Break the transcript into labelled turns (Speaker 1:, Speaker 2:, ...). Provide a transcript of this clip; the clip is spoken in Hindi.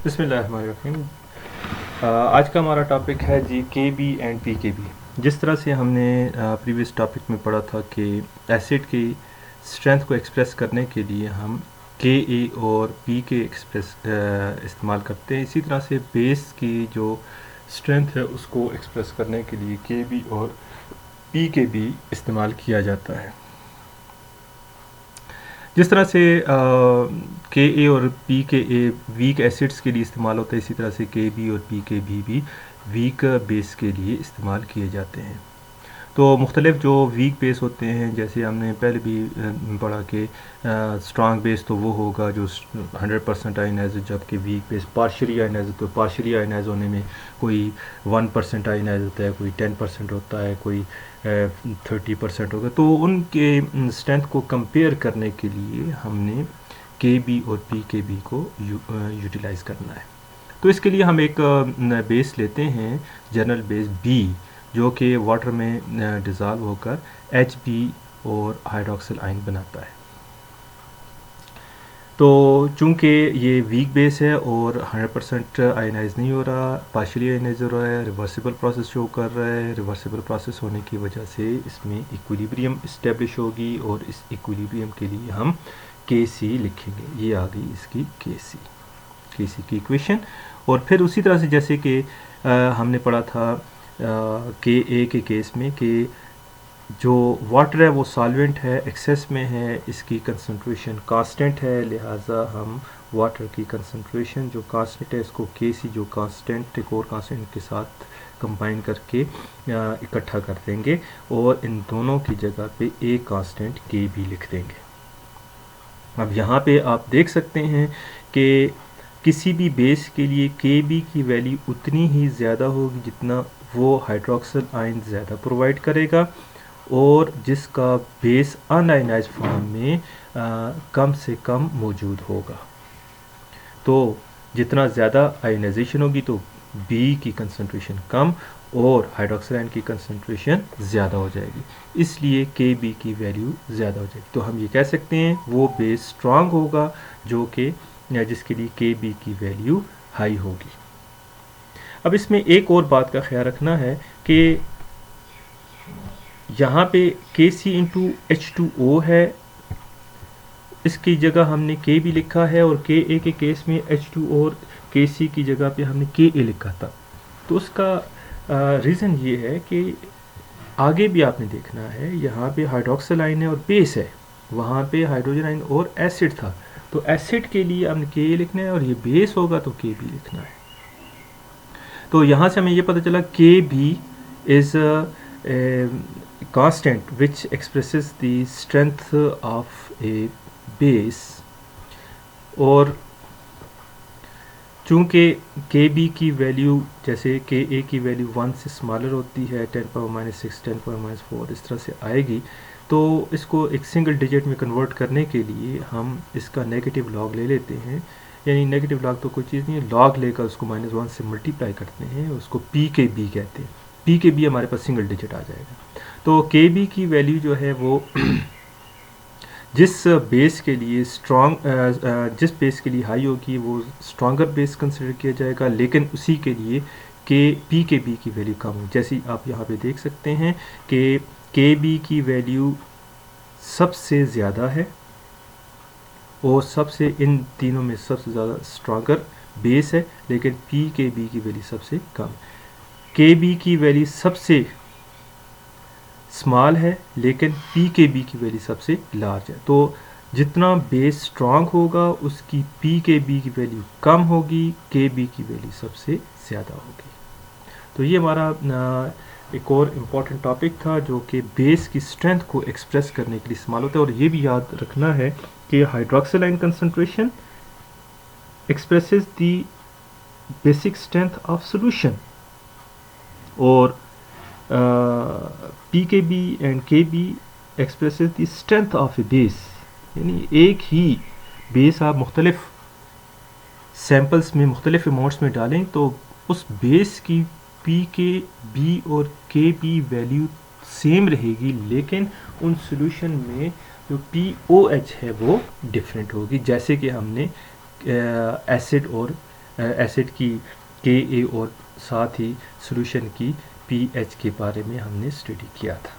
Speaker 1: बिस्मिल्लाहिर्रहमानिर्रहीम। आज का हमारा टॉपिक है जी के B and P K B. जिस तरह से हमने प्रीवियस टॉपिक में पढ़ा था कि एसिड की स्ट्रेंथ को एक्सप्रेस करने के लिए हम के ए और पी के इस्तेमाल करते हैं, इसी तरह से बेस की जो स्ट्रेंथ है उसको एक्सप्रेस करने के लिए के बी और पी के बी इस्तेमाल किया जाता है। जिस तरह से के ए और पी के ए वीक एसिड्स के लिए इस्तेमाल होता है, इसी तरह से के बी और पी के भी वीक बेस के लिए इस्तेमाल किए जाते हैं। तो मुख्तलिफ जो वीक बेस होते हैं, जैसे हमने पहले भी पढ़ा कि स्ट्रॉन्ग बेस तो वो होगा जो 100% आयनाइज, जबकि वीक बेस पार्शियली आयनाइज, तो पार्शियली आयनाइज होने में कोई 1% आयनाइज होता है, कोई 10% होता है, कोई 30% होगा। तो उनके स्ट्रेंथ को कंपेयर करने के लिए हमने के बी और पी के बी को यूटिलाइज़ करना है। तो इसके लिए हम एक बेस लेते हैं, जनरल बेस बी, जो कि वाटर में डिज़ॉल्व होकर एच बी और हाइड्रोक्सिल आयन बनाता है। तो चूंकि ये वीक बेस है और 100% आयनाइज नहीं हो रहा, पार्शियली आयनाइज हो रहा है, रिवर्सिबल प्रोसेस शो कर रहा है, रिवर्सिबल प्रोसेस होने की वजह से इसमें इक्विलिब्रियम इस्टेब्लिश होगी और इस इक्विलिब्रियम के लिए हम के सी लिखेंगे। ये आ गई इसकी के सी की इक्वेशन। और फिर उसी तरह से जैसे कि हमने पढ़ा था के ए के केस में कि जो वाटर है वो सॉल्वेंट है, एक्सेस में है, इसकी कंसंट्रेशन कांस्टेंट है, लिहाजा हम वाटर की कंसंट्रेशन जो कांस्टेंट है इसको के सी जो कांस्टेंट एक और कांस्टेंट के साथ कंबाइन करके इकट्ठा कर देंगे और इन दोनों की जगह पे एक कांस्टेंट के भी लिख देंगे। अब यहाँ पे आप देख सकते हैं कि किसी भी बेस के लिए के बी की वैल्यू उतनी ही ज़्यादा होगी जितना वो हाइड्रोक्सिल आयन ज़्यादा प्रोवाइड करेगा और जिसका बेस अनआयनाइज्ड फॉर्म में कम से कम मौजूद होगा। तो जितना ज़्यादा आयनाइजेशन होगी तो बी की कंसंट्रेशन कम और हाइड्रोक्सिल आयन की कंसंट्रेशन ज़्यादा हो जाएगी, इसलिए के बी की वैल्यू ज़्यादा हो जाएगी। तो हम ये कह सकते हैं वो बेस स्ट्रांग होगा जो कि जिसके लिए के बी की वैल्यू हाई होगी। अब इसमें एक और बात का ख्याल रखना है कि यहाँ पे के सी इंटू H2O है, इसकी जगह हमने के भी लिखा है और के ए के केस में H2O और के सी की जगह पे हमने के ए लिखा था। तो उसका रीज़न ये है कि आगे भी आपने देखना है, यहाँ पे हाइड्रोक्सिल आयन है और बेस है, वहाँ पे हाइड्रोजन आयन और एसिड था। तो एसिड के लिए हमने के ए लिखना है और ये बेस होगा तो के बी लिखना है। तो यहाँ से हमें ये पता चला के B is constant which expresses the strength of a base। और चूँकि के बी की वैल्यू जैसे के ए की वैल्यू 1 से स्मॉलर होती है, 10⁻⁶, 10⁻⁴ इस तरह से आएगी, तो इसको एक सिंगल डिजिट में कन्वर्ट करने के लिए हम इसका नेगेटिव लॉग ले लेते हैं। यानी नेगेटिव लॉग तो कोई चीज़ नहीं है, लॉग लेकर उसको -1 से मल्टीप्लाई करते हैं, उसको पी के बी कहते हैं। पी के बी हमारे पास सिंगल डिजिट आ जाएगा। तो के बी की वैल्यू जो है वो जिस बेस के लिए जिस बेस के लिए हाई होगी वो स्ट्रॉन्गर बेस कंसिडर किया जाएगा, लेकिन उसी के लिए पी के बी की वैल्यू कम हो। जैसे आप यहाँ पे देख सकते हैं कि के बी की वैल्यू सबसे ज़्यादा है और सबसे इन तीनों में सबसे ज़्यादा स्ट्रॉन्गर बेस है, लेकिन पी के बी की वैल्यू सबसे कम। के बी की वैल्यू सबसे स्मॉल है लेकिन पी के बी की वैल्यू सबसे लार्ज है। तो जितना बेस स्ट्रांग होगा उसकी पी के बी की वैल्यू कम होगी, के बी की वैल्यू सबसे ज़्यादा होगी। तो ये हमारा एक और इम्पॉर्टेंट टॉपिक था जो कि बेस की स्ट्रेंथ को एक्सप्रेस करने के लिए इस्तेमाल होता है। और ये भी याद रखना है कि hydroxyl ion concentration expresses the basic strength of solution और P K B and K B expresses the strength of a base. यानी एक ही बेस आप मुख्तलिफ सैम्पल्स में मुख्तलिफ अमाउंट्स में डालें तो उस बेस की पी के बी और के बी वैल्यू सेम रहेगी, लेकिन उन सॉल्यूशन में जो पी ओ एच है वो डिफरेंट होगी, जैसे कि हमने एसिड और एसिड की के ए और साथ ही सॉल्यूशन की पीएच के बारे में हमने स्टडी किया था।